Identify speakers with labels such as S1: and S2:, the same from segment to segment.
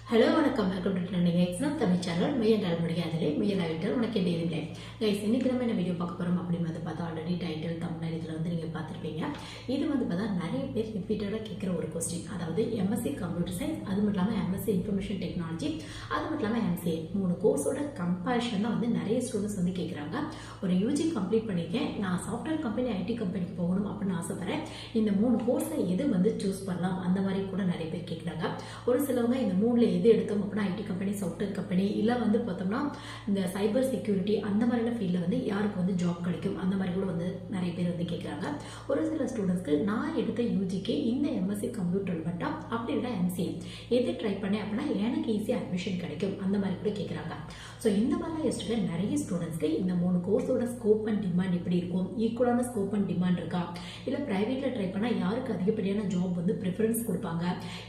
S1: Hello வணக்கம், welcome to trending exam Tamil channel. முயன்றால் முடியாதலே முயலாவிட்டால் உனக்கு என்ன இல்லை கைஸ். இன்னைக்கு நம்ம என்ன வீடியோ பார்க்க போகிறோம் அப்படின்னு வந்து பார்த்தா ஆல்ரெடி டைட்டில் தமிழ் இதில் வந்து நீங்கள் பார்த்துருப்பீங்க. இது வந்து பார்த்தா நிறைய பேர் ரிப்பீட்டடாக கேட்குற ஒரு கொஸ்டின். அதாவது எம்எஸ்சி கம்ப்யூட்டர் சயின்ஸ், அது மட்டும் இல்லாமல் எம்எஸ்சி இன்ஃபர்மேஷன் டெக்னாலஜி, அது மட்டும் இல்லாமல் எம்சிஏ 3 கோர்ஸோட கம்பேரிஷன் தான் வந்து நிறைய ஸ்டூடெண்ட்ஸ் வந்து கேட்குறாங்க. ஒரு யூஜி கம்ப்ளீட் பண்ணியிருக்கேன், நான் சாஃப்ட்வேர் கம்பெனி ஐடி கம்பெனிக்கு போகணும் அப்படின்னு ஆசைப்படுறேன், இந்த 3 கோர்ஸை எது வந்து சூஸ் பண்ணலாம் அந்த மாதிரி கூட நிறைய பேர் கேட்குறாங்க. ஒரு சிலவங்க இந்த 3ல் எது எடுத்தோம் அப்படின்னா ஐடி கம்பெனி, சாஃப்ட்வேர் கம்பெனி, இல்லை வந்து பார்த்தோம்னா இந்த சைபர் செக்யூரிட்டி அந்த மாதிரியான ஃபீல்டில் வந்து யாருக்கு வந்து ஜாப் கிடைக்கும் அந்த மாதிரி கூட வந்து நிறைய பேர் வந்து கேட்குறாங்க. ஒரு சில ஸ்டூடெண்ட்ஸ்க்கு நான் எடுத்த யூஜிக்கு இந்த எம்எஸ்சி கம்ப்யூட்டர் மட்டும் அப்படி இல்லை எம்சிஏ எது ட்ரை பண்ணேன் அப்படின்னா எனக்கு ஈஸியாக அட்மிஷன் கிடைக்கும் அந்த மாதிரி கூட கேட்குறாங்க. ஸோ இந்த மாதிரிலாம் யோசிச்சுட்டு நிறைய ஸ்டூடெண்ட்ஸ்க்கு இந்த 3 கோர்ஸோட ஸ்கோப் அண்ட் டிமாண்ட் எப்படி இருக்கும், ஈக்குவலான ஸ்கோப் அண்ட் டிமாண்ட் இருக்கா, இல்லை ப்ரைவேட்டில் ட்ரை பண்ணால் யாருக்கு அதிகப்படியான ஜாப் வந்து ப்ரிஃபரன்ஸ் கொடுப்பாங்க,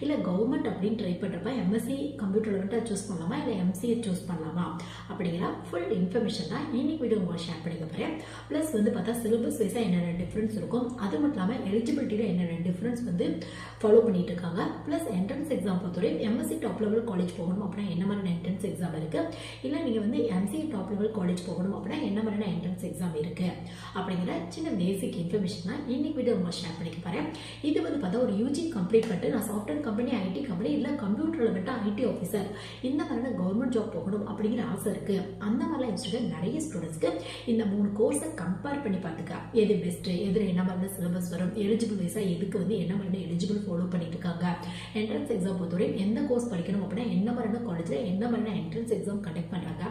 S1: இல்லை கவர்மெண்ட் அப்படின்னு ட்ரை பண்ணுறப்ப எம்எஸ்சி கம்ப்யூட்டர் வந்துட்டு சூஸ் பண்ணலாமா இல்லை எம்சிஏ சூஸ் பண்ணலாமா அப்படிங்கிற ஃபுல் இன்ஃபர்மேஷன் தான் இன்னைக்கு வீடியோ உங்களுக்கு ஷேர் பண்ணிக்க போகிறேன். ப்ளஸ் வந்து பார்த்தா சிலபஸ் வைஸாக என்னென்ன டிஃப்ரென்ஸ் இருக்கும், அது மட்டும் இல்லாமல் எலிஜிபிலிட்டியில் என்னென்ன டிஃப்ரென்ஸ் வந்து ஃபாலோ பண்ணிட்டு இருக்காங்க. ப்ளஸ் என்ட்ரன்ஸ் எக்ஸாம் பொறுத்தவரை எம்எஸ்சி டாப் லெவல் காலேஜ் போகணும் அப்படின்னா என்ன மாதிரியான என்ட்ரன்ஸ் எக்ஸாம் இருக்குது, இல்லை நீங்கள் வந்து எம்சிஏ டாப் லெவல் காலேஜ் போகணும் அப்படின்னா என்ன மாதிரியான என்ட்ரன்ஸ் எக்ஸாம் இருக்குது அப்படிங்கிற சின்ன பேசிக் இன்ஃபர்மேஷன் தான் இன்னைக்கு வீடியோ உங்களுக்கு ஷேர் பண்ணிக்க போகிறேன். இது வந்து பார்த்தா ஒரு யூஜி கம்ப்ளீட் பண்ணிட்டு நான் சாஃப்ட்வேர் கம்பெனி, ஐடி கம்பெனி, இல்லை கம்ப்யூட்டரில் வந்துட்டு ஐடி ஆஃபீஸர் இந்த மாதிரியான கவர்மெண்ட் ஜாப் போகணும் அப்படிங்கிற ஆசை இருக்கு. அந்த மாதிரிலாம் யோசிச்சுட்டு நிறைய ஸ்டூடெண்ட்ஸ்க்கு இந்த 3 கோர்ஸை கம்பேர் பண்ணி பார்த்துக்க எது பெஸ்ட், எதில் என்ன மாதிரியான சிலபஸ் வரும், எலிஜிபிள் வைஸாக எதுக்கு வந்து என்ன மாதிரியான எலிஜிபிள் ஃபாலோ பண்ணிட்டு இருக்காங்க, என்ட்ரன்ஸ் எக்ஸாம் பொறுத்தவரை எந்த கோர்ஸ் படிக்கணும் அப்படின்னா என்ன மாதிரியான காலேஜில் என்ன மாதிரியான என்ட்ரன்ஸ் எக்ஸாம் கண்டக்ட் பண்ணுறாங்க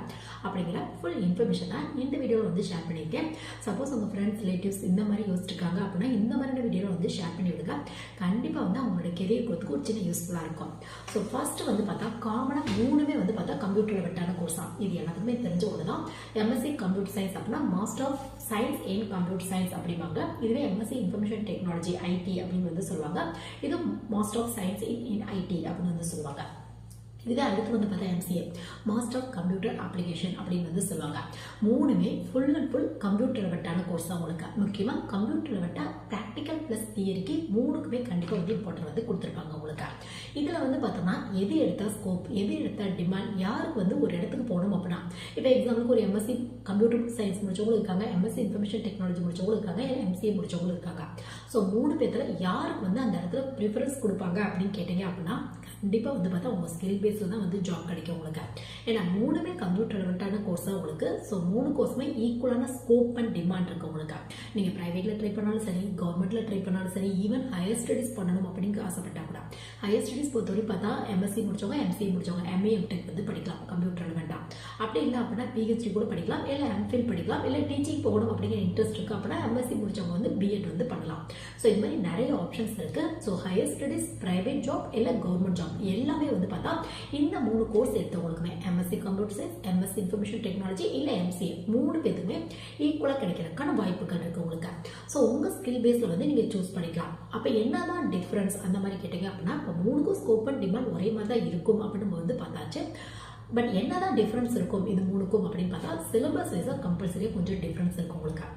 S1: அப்படிங்கிற ஃபுல் இன்ஃபர்மேஷன் தான் இந்த வீடியோவில் வந்து ஷேர் பண்ணியிருக்கேன். சப்போஸ் உங்கள் ஃப்ரெண்ட்ஸ், ரிலேட்டிவ்ஸ் இந்த மாதிரி யோசிச்சிருக்காங்க அப்படின்னா இந்த மாதிரியான வீடியோவில் வந்து ஷேர் பண்ணி விடுங்க. கண்டிப்பாக வந்து அவங்களோட கெரியர் growth ஒரு சின்ன யூஸ்ஃபுல்லாக இருக்கும். ஸோ ஃபர்ஸ்ட் வந்து பார்த்தா காமனாக 3மே வந்து பார்த்தா கம்ப்யூட்டர் ரிலேட்டடான கோர்ஸ் தான். இது எல்லாத்துக்குமே தெரிஞ்ச ஒன்று தான். எம்எஸ்சி கம்ப்யூட்டர் சயின்ஸ் அப்படின்னா master of science in computer science அப்படிம்பாங்க. இதுவே எம்எஸ்சி இன்ஃபர்மேஷன் டெக்னாலஜி ஐடி அப்படின்னு வந்து சொல்லுவாங்க. இது master of science in IT அப்படின்னு வந்து சொல்லுவாங்க. இதே அடுத்து வந்து பார்த்தா MCA master of computer application அப்படின்னு வந்து சொல்லுவாங்க. 3மே ஃபுல் அண்ட் ஃபுல் கம்ப்யூட்டர் ரிலேட்டடான கோர்ஸ் தான். உங்களுக்கு முக்கியமாக கம்ப்யூட்டர் ரிலேட்டட் ப்ராக்டிக்கல் ப்ளஸ் தியரிக்கு 3க்குமே கண்டிப்பாக வந்து இம்பார்ட்டன்ட் வந்து கொடுத்துருப்பாங்க உங்களுக்கு. இதில் வந்து பார்த்தோம்னா எது எடுத்தால் ஸ்கோப், எது எடுத்தால் டிமாண்ட், யாருக்கு வந்து ஒரு இடத்துக்கு போகணும் அப்படின்னா இப்போ எக்ஸாம்பிளுக்கு ஒரு எம்எஸ்சி கம்ப்யூட்டர் சயின்ஸ் முடிச்சவங்களும் இருக்காங்க, எம்எஸ்சி இன்ஃபர்மேஷன் டெக்னாலஜி முடிச்சவங்களும் இருக்காங்க, இல்லை எம்சிஏ முடிச்சவங்களும் இருக்காங்க. ஸோ 3 பேர்த்தில் யாருக்கு வந்து அந்த இடத்துல ப்ரிஃபரன்ஸ் கொடுப்பாங்க அப்படின்னு கேட்டீங்க அப்படின்னா கண்டிப்பாக வந்து பார்த்தா உங்கள் ஸ்கில் பேஸில் தான் வந்து ஜாப் கிடைக்கும் உங்களுக்கு. ஏன்னா 3மே கம்ப்யூட்டர் ரிலேட்டடான கோர்ஸ் தான் உங்களுக்கு. ஸோ 3 கோர்ஸுமே ஈக்குவலான ஸ்கோப் அண்ட் டிமாண்ட் இருக்கு உங்களுக்கு. நீங்கள் ப்ரைவேட்டில் ட்ரை பண்ணாலும் சரி, கவர்மெண்ட்டில் ட்ரை பண்ணாலும் சரி, ஈவன் ஹையர் ஸ்டடீஸ் பண்ணணும் அப்படின்னு ஆசைப்பட்டா கூட ஹையர் ஸ்டடீஸ் பொறுத்தவரை பார்த்தா எம்எஸ்சி முடிச்சவங்க, எம்சிஏ முடிச்சவங்க, எம்ஏ எம்டெக் வந்து படிக்கலாம் கம்ப்யூட்டர் ரிலேட்டடாக. அப்படி இல்லை அப்படின்னா பிஹெச்டி கூட படிக்கலாம், இல்லை எம்ஃபில் படிக்கலாம், இல்லை டீச்சிங் போகணும் அப்படிங்கிற இன்ட்ரெஸ்ட் இருக்குது அப்படின்னா எம்எஸ்சி முடிச்சவங்க வந்து பிஎட் வந்து பண்ணலாம். ஸோ இது மாதிரி நிறைய ஆப்ஷன்ஸ் இருக்கு. So higher studies, private job, இல்லை கவர்மெண்ட் ஜாப் எல்லாமே வந்து பார்த்தா இந்த 3 கோர்ஸ் எடுத்தவங்களுக்குமே MSc computer science, MSc information technology, இல்லை எம்சிஏ 3 பேருக்குமே ஈக்குவலாக கிடைக்கிறதுக்கான வாய்ப்புகள் இருக்கு உங்களுக்கு. ஸோ உங்கள் ஸ்கில் பேஸில் வந்து நீங்கள் சூஸ் பண்ணிக்கலாம். அப்போ என்னதான் டிஃப்ரென்ஸ் அந்த மாதிரி கேட்டீங்க அப்படின்னா இப்போ 3க்கும் ஸ்கோப் அண்ட் டிமாண்ட் ஒரே மாதிரி தான் இருக்கும் அப்படின்னு நம்ம வந்து பார்த்தாச்சு. பட் என்னதான் டிஃப்ரென்ஸ் இருக்கும் இது 3க்கும் அப்படின்னு பார்த்தா சிலபஸ் வைஸாக கம்பல்சரியாக கொஞ்சம் டிஃப்ரென்ஸ் இருக்கும் உங்களுக்கு.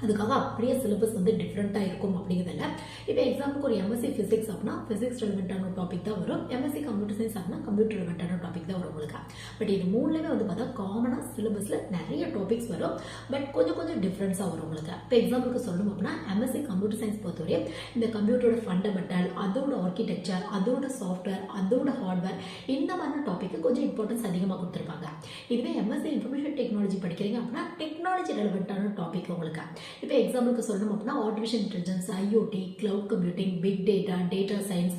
S1: அதுக்காக அப்படியே சிலபஸ் வந்து டிஃப்ரெண்ட்டாக இருக்கும் அப்படிங்கிறதில்ல. இப்போ எக்ஸாம்பிளுக்கு ஒரு எம்எஸ்சி ஃபிசிக்ஸ் அப்படின்னா ஃபிசிக்ஸ் ரிலவெண்ட்டான டாபிக் தான் வரும், எம்எஸ்சி கம்ப்யூட்டர் சயின்ஸ் அப்படின்னா கம்ப்யூட்டர் ரிலவெண்ட்டான டாபிக் தான் வரும் உங்களுக்கு. பட் இது 3லேயுமே வந்து பார்த்தா காமனாக சிலபஸில் நிறைய டாபிக்ஸ் வரும், பட் கொஞ்சம் கொஞ்சம் டிஃப்ரென்ஸாக வரும் உங்களுக்கு. இப்போ எக்ஸாம்பிளுக்கு சொல்லணும் அப்படின்னா எம்எஸ்சி கம்ப்யூட்டர் சயின்ஸ் பொறுத்தவரை இந்த கம்ப்யூட்டரோட ஃபண்டமெண்டல், அதோட ஆர்கிடெக்சர், அதோட சாஃப்ட்வேர், அதோட ஹார்ட்வேர் இந்த மாதிரி டாபிக்கு கொஞ்சம் இம்பார்ட்டன்ஸ் அதிகமாக கொடுத்துருப்பாங்க. இதுவே எம்எஸ்சி இன்ஃபர்மேஷன் டெக்னாலஜி படிக்கிறீங்க அப்படின்னா டெக்னாலஜி ரெலவெண்ட்டான டாபிக் உங்களுக்கு. இப்போ எக்ஸாம்பிளுக்கு சொல்லணும் அப்படின்னா artificial intelligence, IoT, cloud computing, big data, data science,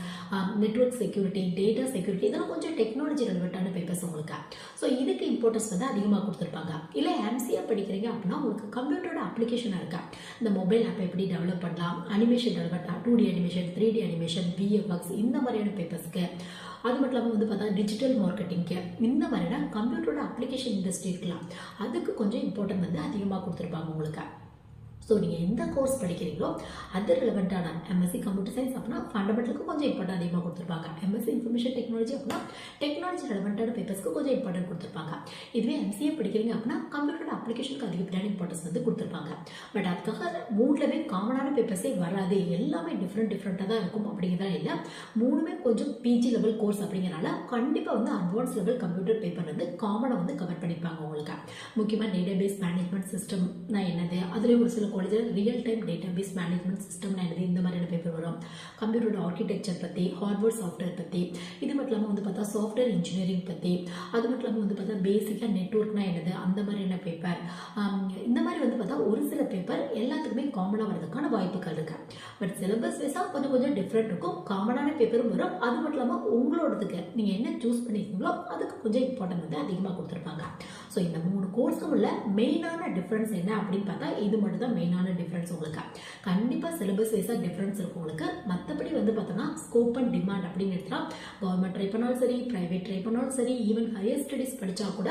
S1: network security, data security இதெல்லாம் கொஞ்சம் டெக்னாலஜி ரெலவெண்ட்டான பேப்பர்ஸ் உங்களுக்கு. ஸோ இதுக்கு இம்பார்ட்டன்ஸ் வந்து அதிகமாக கொடுத்துருப்பாங்க. இல்லை எம்சிஏ படிக்கிறீங்க அப்படின்னா உங்களுக்கு கம்ப்யூட்டரோட அப்ளிகேஷனாக இருக்கா, இந்த மொபைல் ஆப் எப்படி டெவலப் பண்ணலாம், animation develop, 2D animation, 3D animation, VFX இந்த மாதிரியான பேப்பர்ஸ்க்கு, அது மட்டும் இல்லாமல் வந்து பார்த்தா டிஜிட்டல் மார்க்கெட்டிங்க்கு இந்த மாதிரியான கம்ப்யூட்டரோட அப்ளிகேஷன் இண்டஸ்ட்ரி இருக்கலாம், அதுக்கு கொஞ்சம் இம்பார்ட்டன்ட் வந்து அதிகமாக கொடுத்துருப்பாங்க உங்களுக்கு. ஸோ நீங்கள் எந்த கோர்ஸ் படிக்கிறீங்களோ அது ரிலவெண்ட்டான எம்எஸ்சி கம்ப்யூட்டர் சயின்ஸ் அப்படின்னா ஃபண்டமெண்டலுக்கு கொஞ்சம் இம்பார்ட்டன் அதிகமாக கொடுத்துருப்பாங்க. எம்எஸ்சி இன்ஃபர்மேஷன் டெக்னாலஜி அப்படின்னா டெக்னாலஜி ரிலவெண்ட்டான பேப்பர்ஸ்க்கு கொஞ்சம் இம்பார்ட்டன்ட் கொடுத்துருப்பாங்க. இதுவே எம்சிஏ படிக்கிறீங்க அப்படின்னா கம்ப்யூட்டர் அப்ளிகேஷனுக்கு அதிகப்படியான இம்பார்ட்டன்ஸ் வந்து கொடுத்துருப்பாங்க. பட் அதுக்காக மூணுலவே காமனான பேப்பர்ஸே வராது, எல்லாமே டிஃப்ரெண்ட்டாக தான் இருக்கும் அப்படிங்கிறதா இல்லை. மூணுமே கொஞ்சம் பிஜி லெவல் கோர்ஸ் அப்படிங்கிறனால கண்டிப்பாக வந்து அட்வான்ஸ் லெவல் கம்ப்யூட்டர் பேப்பர் வந்து காமனாக வந்து கவர் பண்ணியிருப்பாங்க உங்களுக்கு. முக்கியமாக டேட்டாபேஸ் மேனேஜ்மெண்ட் சிஸ்டம்னா என்னது, அதுலேயும் ஒரு சில காலேஜில் ரியல் டைம் டேட்டாபேஸ் மேனேஜ்மெண்ட் சிஸ்டம்னா என்னது, இந்த மாதிரியான பேப்பர் வரும். கம்ப்யூட்டரோட ஆர்கிடெக்சர் பற்றி, ஹார்ட்வேர் சாஃப்ட்வேர் பற்றி, இது மட்டும் இல்லாமல் வந்து பார்த்தா சாஃப்ட்வேர் இன்ஜினியரிங் பற்றி, அது மட்டும் இல்லாமல் வந்து பார்த்தா பேசிக்காக நெட்வொர்க்னா என்னது அந்த மாதிரியான பேப்பர். இந்த மாதிரி வந்து பார்த்தா ஒரு சில பேப்பர் எல்லாத்துக்குமே காமனாக வரதுக்கான வாய்ப்புகள் இருக்கு. பட் சிலபஸ் வைஸாக கொஞ்சம் டிஃப்ரெண்ட் இருக்கும். காமனான பேப்பரும் வரும். அது மட்டும் இல்லாமல் உங்களோடதுக்கு நீங்கள் என்ன சூஸ் பண்ணியிருக்கீங்களோ அதுக்கு கொஞ்சம் இம்பார்ட்டன்ட் வந்து அதிகமாக கொடுத்துருப்பாங்க. ஸோ இந்த 3 கோர்ஸுக்கும் உள்ள மெயினான டிஃப்ரென்ஸ் என்ன அப்படின்னு பார்த்தா இது மட்டும் தான் மெயினான டிஃப்ரென்ஸ் உங்களுக்கு. கண்டிப்பாக சிலபஸ் வைஸாக டிஃப்ரென்ஸ் இருக்கும் உங்களுக்கு. மற்றபடி வந்து பார்த்தோன்னா ஸ்கோப் அண்ட் டிமாண்ட் அப்படின்னு எடுத்துனா கவர்மெண்ட் ட்ரை பண்ணாலும் சரி, ப்ரைவேட் ட்ரை பண்ணாலும் சரி, ஈவன் ஹையர் ஸ்டடீஸ் படித்தா கூட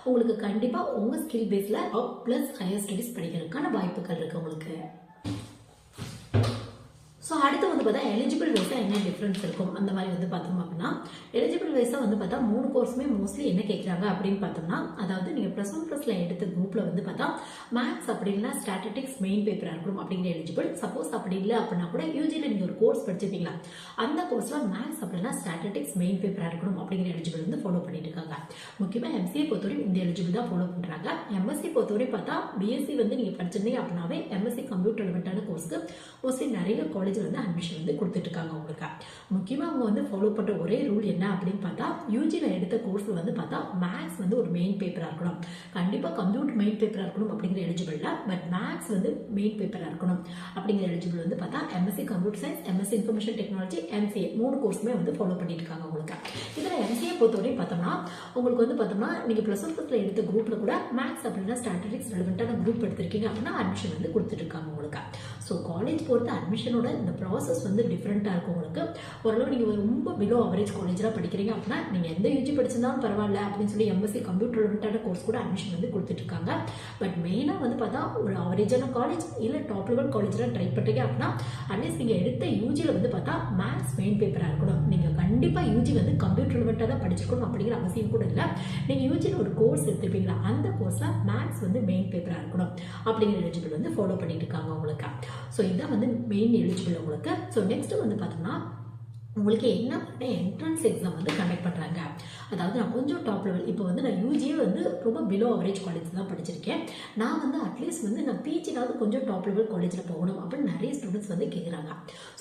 S1: உங்களுக்கு கண்டிப்பாக உங்கள் ஸ்கில் பேஸில் ப்ளஸ் ஹையர் ஸ்டடீஸ் படிக்கிறதுக்கான வாய்ப்புகள் இருக்குது உங்களுக்கு. ஸோ அடுத்து வந்து பார்த்தா எலிஜிபிள் வைஸாக என்ன டிஃப்ரென்ஸ் இருக்கும் அந்த மாதிரி வந்து பார்த்தோம் அப்படின்னா எலிஜிபிள் வைஸாக வந்து பார்த்தா 3 கோர்ஸுமே மோஸ்ட்லி என்ன கேட்குறாங்க அப்படின்னு பார்த்தோம்னா, அதாவது நீங்கள் +1+ல எடுத்த குரூப்பில் வந்து பார்த்தா மேக்ஸ் அப்படி இல்லைனா ஸ்டாட்டிஸ்டிக்ஸ் மெயின் பேப்பராக இருக்கணும் அப்படிங்கிற எலிஜிபிள். சப்போஸ் அப்படி இல்லை அப்படின்னா கூட யூஜியில் நீங்கள் ஒரு கோர்ஸ் படிச்சிருப்பீங்களா, அந்த கோர்ஸில் மேக்ஸ் அப்படின்னா ஸ்டாட்டிஸ்டிக்ஸ் மெயின் பேப்பராக இருக்கணும் அப்படிங்கிற எலிஜிபிள் வந்து ஃபாலோ பண்ணிட்டு இருக்காங்க. முக்கியமாக எம்சிஏ பொறுத்தவரைக்கும் இந்த எலிஜிபிள் தான் ஃபாலோ பண்ணுறாங்க. எம்எஸ்சி பொறுத்தவரைக்கும் பார்த்தா பிஎஸ்சி வந்து நீங்கள் படிச்சிருந்தீங்க அப்படின்னாவே எம்எஸ்சி கம்ப்யூட்டர் ரிலேட்டடான கோர்ஸ்க்கு மோஸ்ட்லி நிறைய காலேஜில் வந்து அட்மிஷன் வந்து கொடுத்துட்டு இருக்காங்க உங்களுக்கு. முக்கியமாக அவங்க வந்து ஃபாலோ பண்ணுற ஒரே ரூல் என்ன அப்படின்னு பார்த்தா யூஜியில் எடுத்த கோர்ஸில் வந்து பார்த்தா மேக்ஸ் வந்து ஒரு மெயின் பேப்பராக இருக்கணும். கண்டிப்பாக கம்ப்யூட்டர் மெயின் பேப்பராக இருக்கணும் அப்படிங்கிற எலிஜிபிள் இல்லை, பட் மேக்ஸ் வந்து மெயின் பேப்பராக இருக்கணும் அப்படிங்கிற எலிஜிபிள் வந்து பார்த்தா MSc computer science, MSc information technology, MCA 3 கோர்ஸுமே வந்து ஃபாலோ பண்ணிட்டு இருக்காங்க உங்களுக்கு. இதில் எம்சிஏ பொறுத்தவரையும் பார்த்தோம்னா உங்களுக்கு வந்து பார்த்தோம்னா நீங்கள் +1+ல எடுத்த குரூப்பில் கூட மேக்ஸ் அப்படின்னா ஸ்டாட்டிஸ்டிக்ஸ் ரெலவெண்ட்டான குரூப் எடுத்திருக்கீங்க அப்படின்னா அட்மிஷன் வந்து கொடுத்துட்டு இருக்காங்க உங்களுக்கு. ஸோ காலேஜ் பொறுத்த அட்மிஷனோட இந்த ப்ராசஸ் வந்து டிஃப்ரெண்ட்டாக இருக்கும் உங்களுக்கு. ஓரளவு நீங்கள் ரொம்ப பிலோ அவரேஜ் காலேஜில் படிக்கிறீங்க அப்படின்னா நீங்கள் எந்த யூஜி படிச்சிருந்தாலும் பரவாயில்ல அப்படின்னு சொல்லி எம்எஸ்சி கம்ப்யூட்டர் ரிலேட்டடான கோர்ஸ் கூட அட்மிஷன் வந்து கொடுத்துட்ருக்காங்க. பட் மெயினாக வந்து பார்த்தா ஒரு அவரேஜான காலேஜ் இல்லை டாப் லெவல் காலேஜில் ட்ரை பண்ணுறீங்க அப்படின்னா அட்லீஸ்ட் நீங்கள் எடுத்த யூஜியில் வந்து பார்த்தா மேக்ஸ் மெயின் பேப்பராக இருக்கணும். நீங்கள் கண்டிப்பாக யூஜி வந்து கம்ப்யூட்டர் ரிலேட்டடாக தான் படிச்சிருக்கணும் அப்படிங்கிற அவசியம் கூட இல்லை. நீங்கள் யூஜியில் ஒரு கோர்ஸ் எடுத்துருப்பீங்களா, அந்த கோர்ஸில் மேக்ஸ் வந்து மெயின் பேப்பராக இருக்கணும் அப்படிங்கிற எலிஜிபிள் வந்து ஃபாலோ பண்ணிட்டு இருக்காங்க உங்களுக்கு. ஸோ இதுதான் வந்து மெயின் எலிஜிபிள் உங்களுக்கு. ஸோ நெக்ஸ்ட் வந்து பார்த்தோம்னா உங்களுக்கு என்ன என்ட்ரன்ஸ் எக்ஸாம் வந்து கண்டக்ட் பண்ணுறாங்க. அதாவது நான் கொஞ்சம் டாப் லெவல், இப்போ வந்து நான் யூஜியே வந்து ரொம்ப பிலோ அவரேஜ் காலேஜ் தான் படிச்சிருக்கேன். நான் வந்து அட்லீஸ்ட் வந்து நான் பிஜினாவது கொஞ்சம் டாப் லெவல் காலேஜில் போகணும் அப்படின்னு நிறைய ஸ்டூடெண்ட்ஸ் வந்து கேட்குறாங்க.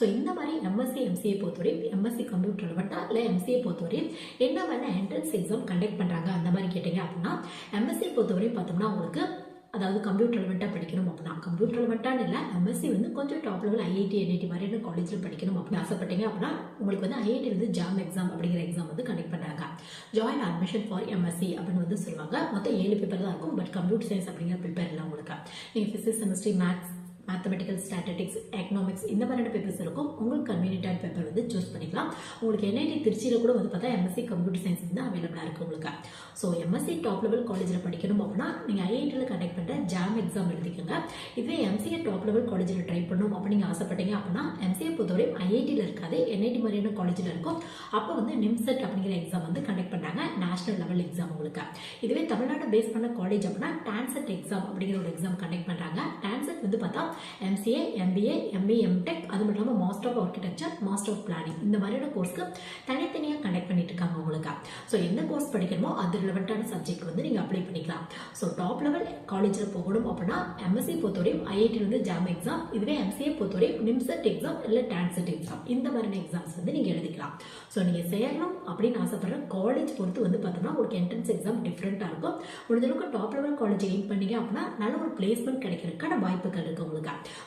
S1: ஸோ இந்த மாதிரி எம்எஸ்சி எம்சிஏ பொறுத்தவரை, எம்எஸ்சி கம்ப்யூட்டர் ரிலேட்டடா இல்லை எம்சிஏ பொறுத்தவரை என்ன மாதிரி என்ட்ரன்ஸ் எக்ஸாம் கண்டக்ட் பண்ணுறாங்க அந்த மாதிரி கேட்டீங்க அப்படின்னா எம்எஸ்சி பொறுத்தவரை பார்த்தோம்னா உங்களுக்கு அதாவது கம்ப்யூட்டர் ரிலவெண்ட்டாக படிக்கணும் அப்படின்னா கம்ப்யூட்டர் ரிலவெண்ட்டான்னு இல்லை, எம்எஸ்சி வந்து கொஞ்சம் டாப் லெவல் ஐஐடி என்ஐடி மாதிரியான காலேஜில் படிக்கணும் அப்படின்னு ஆசைப்பட்டீங்க அப்படின்னா உங்களுக்கு வந்து ஐஐடி வந்து ஜாம் எக்ஸாம் அப்படிங்கிற எக்ஸாம் வந்து கண்டக்ட் பண்ணுறாங்க. ஜாயின் அட்மிஷன் ஃபார் எம்எஸ்சி அப்படின்னு வந்து சொல்லுவாங்க. மொத்தம் 7 பேப்பர் தான் இருக்கும். பட் கம்ப்யூட்டர் சயின்ஸ் அப்படிங்கிற பேப்பர் இல்லை உங்களுக்கு. நீங்கள் physics, chemistry, maths, mathematical, statistics, economics இந்த மாதிரியான பேப்பர்ஸ் இருக்கும். உங்களுக்கு கன்வீனியன்டான பேப்பர் வந்து சூஸ் பண்ணிக்கலாம். உங்களுக்கு என்ஐடி திருச்சியில் கூட வந்து பார்த்தா எம்எஸ்சி கம்ப்யூட்டர் சயின்ஸ் வந்து அவைலபிளாக இருக்குது உங்களுக்கு. ஸோ எம்எஸ்சி டாப் லெவல் காலேஜில் படிக்கணும் அப்படின்னா நீங்கள் ஐஐடியில் கண்டக்ட் பண்ணுற ஜாம் எக்ஸாம் எழுதிக்கோங்க. இதுவே எம்சிஏ டாப் லெவல் காலேஜில் ட்ரை பண்ணணும் அப்படின்னு ஆசைப்பட்டீங்க அப்படின்னா எம்சிஏ பொறுத்தவரை ஐஐடியில் இருக்காது, என்ஐடி மாதிரியான காலேஜில் இருக்கும். அப்போ வந்து நிம்செட் அப்படிங்கிற எக்ஸாம் வந்து கண்டக்ட் பண்ணுறாங்க, நேஷனல் லெவல் எக்ஸாம் உங்களுக்கு. இதுவே தமிழ்நாட்டை பேஸ் பண்ண காலேஜ் அப்படின்னா டான்செட் எக்ஸாம் அப்படிங்கிற ஒரு எக்ஸாம் கண்டக்ட் பண்ணுறாங்க. டான்செட் வந்து பார்த்தா எம்சிஏ, எம்பிஏ, எம்இ, எம்டெக், அது மட்டும் இல்லாமல் master of architecture, master of planning இந்த மாதிரியான கோர்ஸ்க்கு தனித்தனியாக கண்டக்ட் பண்ணிட்டு இருக்காங்க உங்களுக்கு. ஸோ எந்த கோர்ஸ் படிக்கணுமோ அது ரிலவெண்ட்டான சப்ஜெக்ட் வந்து நீங்கள் அப்ளை பண்ணிக்கலாம். ஸோ டாப் லெவல் காலேஜில் போகணும் அப்படின்னா எம்எஸ்சி பொறுத்தவரையும் ஐஐடி வந்து ஜாம் எக்ஸாம், இதுவே எம்சிஏ பொறுத்தவரையும் நிம்செட் எக்ஸாம் இல்லை டான்செட் எக்ஸாம் இந்த மாதிரியான எக்ஸாம்ஸ் வந்து நீங்கள் எழுதிக்கலாம். ஸோ நீங்கள் சேரணும் அப்படின்னு ஆசைப்படுற காலேஜ் பொறுத்து வந்து பார்த்தோம்னா உங்களுக்கு என்ட்ரன்ஸ் எக்ஸாம் டிஃப்ரெண்ட்டாக இருக்கும். முடிஞ்சளவுக்கு டாப் லெவல் காலேஜ் எய்ம் பண்ணீங்க அப்படின்னா நல்ல ஒரு பிளேஸ்மெண்ட் கிடைக்கிறதுக்கான வாய்ப்புகள் இருக்குது உங்களுக்கு.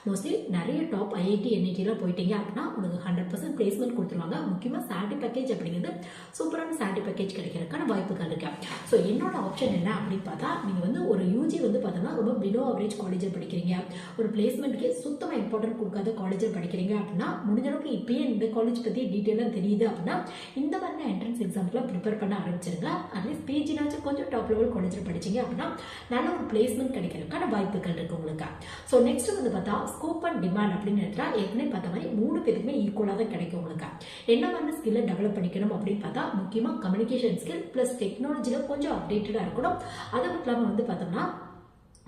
S1: மோஸ்ட்லி நிறைய டாப் ஐஐடி என்ஐடிலாம் போயிட்டீங்க அப்படின்னா உங்களுக்கு 100% பிளேஸ்மெண்ட் கொடுத்துருவாங்க. முக்கியமாக சேலரி பேக்கேஜ் அப்படிங்கிறது சூப்பரான சேலரி பேக்கேஜ் கிடைக்கிறதுக்கான வாய்ப்புகள் இருக்கு. ஸோ என்னோட ஆப்ஷன் என்ன அப்படின்னு பார்த்தா நீங்கள் வந்து ஒரு யூஜி வந்து பார்த்தோம்னா ரொம்ப பிலோ அவரேஜ் காலேஜில் படிக்கிறீங்க, ஒரு பிளேஸ்மெண்ட்க்கு சுத்தமாக இம்பார்ட்டன்ட் கொடுக்காத காலேஜில் படிக்கிறீங்க அப்படின்னா முடிஞ்ச அளவுக்கு இப்பயே இந்த காலேஜ் பற்றி டீட்டெயிலாக தெரியுது அப்படின்னா இந்த மாதிரி என்ட்ரன்ஸ் எக்ஸாம்ஸ்லாம் ப்ரிப்பேர் பண்ண ஆரம்பிச்சிருங்க. அட்லீஸ்ட் பிஜினாச்சும் கொஞ்சம் டாப் லெவல் காலேஜில் படிச்சிங்க அப்படின்னா நல்ல ஒரு பிளேஸ்மெண்ட் கிடைக்கிறதுக்கான வாய்ப்புகள் இருக்கு உங்களுக்கு. ஸோ நெக்ஸ்ட் வந்து பார்த்தா ஸ்கோப் அண்ட் டிமாண்ட் அப்படின்னு எடுத்தா ஏற்கனவே பார்த்த மாதிரி 3 பேருக்குமே ஈக்குவலாக தான் கிடைக்கும் உங்களுக்கு. என்ன மாதிரி ஸ்கில்லை டெவலப் பண்ணிக்கணும் அப்படின்னு பார்த்தா முக்கியமாக கம்யூனிகேஷன் ஸ்கில் ப்ளஸ் டெக்னாலஜியில் கொஞ்சம் அப்டேட்டடாக இருக்கணும். அது மட்டும் இல்லாமல் வந்து பார்த்தோம்னா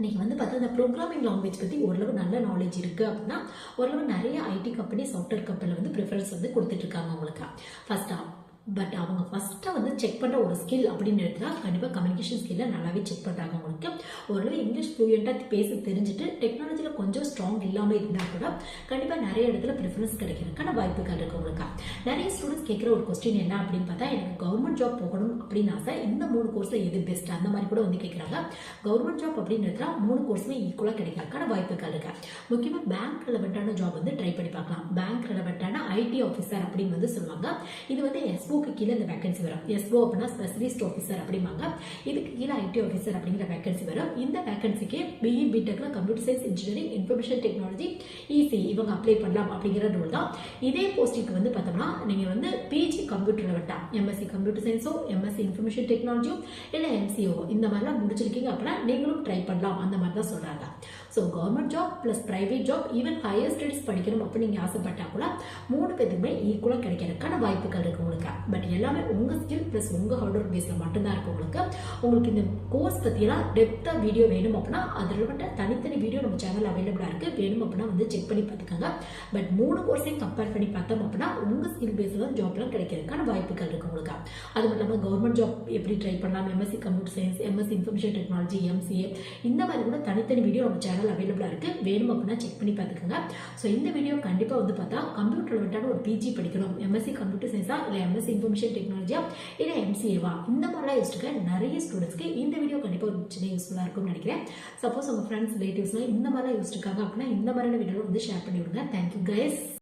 S1: நீங்கள் வந்து பார்த்தா இந்த ப்ரோக்ராமிங் லாங்குவேஜ் பற்றி ஓரளவு நல்ல நாலேஜ் இருக்குது அப்படின்னா ஓரளவு நிறைய ஐடி கம்பெனி சாஃப்ட்வேர் கம்பெனியில் வந்து ப்ரிஃபரன்ஸ் வந்து கொடுத்துட்ருக்காங்க உங்களுக்கு ஃபர்ஸ்ட்டாக. பட் அவங்க ஃபஸ்ட்டாக வந்து செக் பண்ணுற ஒரு ஸ்கில் அப்படின்னு எடுத்துனா கண்டிப்பாக கம்யூனிகேஷன் ஸ்கில்லை நல்லாவே செக் பண்ணுறாங்க உங்களுக்கு. ஓரளவு இங்கிலீஷ் ஃப்ளூயண்ட்டாக பேச தெரிஞ்சுட்டு டெக்னாலஜியில் கொஞ்சம் ஸ்ட்ராங் இல்லாமல் இருந்தால் கூட கண்டிப்பாக நிறைய இடத்துல ப்ரிஃபரன்ஸ் கிடைக்கிறதுக்கான வாய்ப்புகள் இருக்குது உங்களுக்கு. நிறைய ஸ்டூடெண்ட்ஸ் கேட்குற ஒரு கொஸ்டின் என்ன அப்படின்னு பார்த்தா எனக்கு கவர்மெண்ட் ஜாப் போகணும் அப்படின்னு ஆசை, இந்த 3 கோர்ஸில் எது பெஸ்ட் அந்த மாதிரி கூட வந்து கேட்குறாங்க. கவர்மெண்ட் ஜாப் அப்படின்னு எடுத்துனா 3 கோர்ஸுமே ஈக்குவலாக கிடைக்கிறதுக்கான வாய்ப்புகள் இருக்கு. முக்கியமாக பேங்க் ரெலவெண்ட்டான ஜாப் வந்து ட்ரை பண்ணி பார்க்கலாம். பேங்க் ரெலவெண்ட்டான ஐடி ஆஃபீஸர் அப்படின்னு வந்து சொல்லுவாங்க. இது வந்து எஸ்ஓக்கு கீழே இந்த வேகன்சி வரும். எஸ்ஓ அப்படின்னா ஸ்பெஷலிஸ்ட் ஆஃபீஸர் அப்படிம்பாங்க. இதுக்கு கீழே ஐடி ஆஃபீஸர் அப்படிங்கிற வேகன்சி வரும். இந்த வேகன்சிக்கு பிஇ பிடெக்ல computer science engineering information technology EC இவங்க அப்ளை பண்ணலாம் அப்படிங்கிற ரூல் தான். இதே போஸ்டிங்க்கு வந்து பார்த்தோம்னா நீங்கள் வந்து பிஜி கம்ப்யூட்டர் வேட்டா எம்எஸ்சி கம்ப்யூட்டர் சயின்ஸோ எம்எஸ்சி இன்ஃபர்மேஷன் டெக்னாலஜியோ இல்லை எம்சிஓ இந்த மாதிரிலாம் முடிச்சிருக்கீங்க அப்படின்னா நீங்களும் ட்ரை பண்ணலாம் அந்த மாதிரி தான் சொல்கிறாங்க. So government job plus private job even higher studies படிக்கணும் அப்படின்னு நீங்கள் ஆசைப்பட்டா கூட 3 பேருக்குமே ஈக்குவலாக கிடைக்கிறதுக்கான வாய்ப்புகள் இருக்குது உங்களுக்கு. பட் எல்லாமே உங்கள் ஸ்கில் ப்ளஸ் உங்கள் ஹார்ட் ஒர்க் பேஸில் மட்டும்தான் இருக்கும் உங்களுக்கு. உங்களுக்கு இந்த கோர்ஸ் பற்றியெல்லாம் டெப்த்தாக வீடியோ வேணும் அப்படின்னா அதில் மட்டும் தனித்தனி வீடியோ நம்ம சேனல் அவைலபிளாக இருக்குது. வேணும் அப்படின்னா வந்து செக் பண்ணி பார்த்துக்கோங்க. பட் 3 கோர்ஸையும் கம்பேர் பண்ணி பார்த்தோம் அப்படின்னா உங்கள் ஸ்கில் பேஸில் தான் ஜாப்லாம் கிடைக்கிறதுக்கான வாய்ப்புகள் இருக்குது உங்களுக்கு. அது மட்டும் இல்லாமல் கவர்மெண்ட் ஜாப் எப்படி ட்ரை பண்ணலாம், MSc computer science, MSc information technology, MCA இந்த மாதிரி கூட தனித்தனி வீடியோ நம்ம சேனல் அவைலபிளாக இருக்குது. வேணும் அப்படின்னா செக் பண்ணி பார்த்துக்கோங்க. ஸோ இந்த வீடியோ கண்டிப்பாக வந்து பார்த்தா கம்ப்யூட்டர் ரிலேட்டடான ஒரு பிஜி படிக்கணும், எம்எஸ்சி கம்ப்யூட்டர் சயின்ஸா இல்லை எம்எஸ்சி இன்ஃபர்மேஷன் டெக்னாலஜியா இல்லை எம்சிஏவா இந்த மாதிரிலாம் யோசிச்சுக்க நிறைய ஸ்டூடெண்ட்ஸ்க்கு இந்த வீடியோ கண்டிப்பாக ஒரு சின்ன யூஸ்ஃபுல்லாக இருக்கும்னு நினைக்கிறேன். சப்போஸ் உங்கள் ஃப்ரெண்ட்ஸ் ரிலேட்டிவ்ஸ்லாம் இந்த மாதிரிலாம் யோசிச்சிருக்காங்க அப்படின்னா இந்த மாதிரியான வீடியோ வந்து ஷேர் பண்ணி விடுங்க. Thank you guys.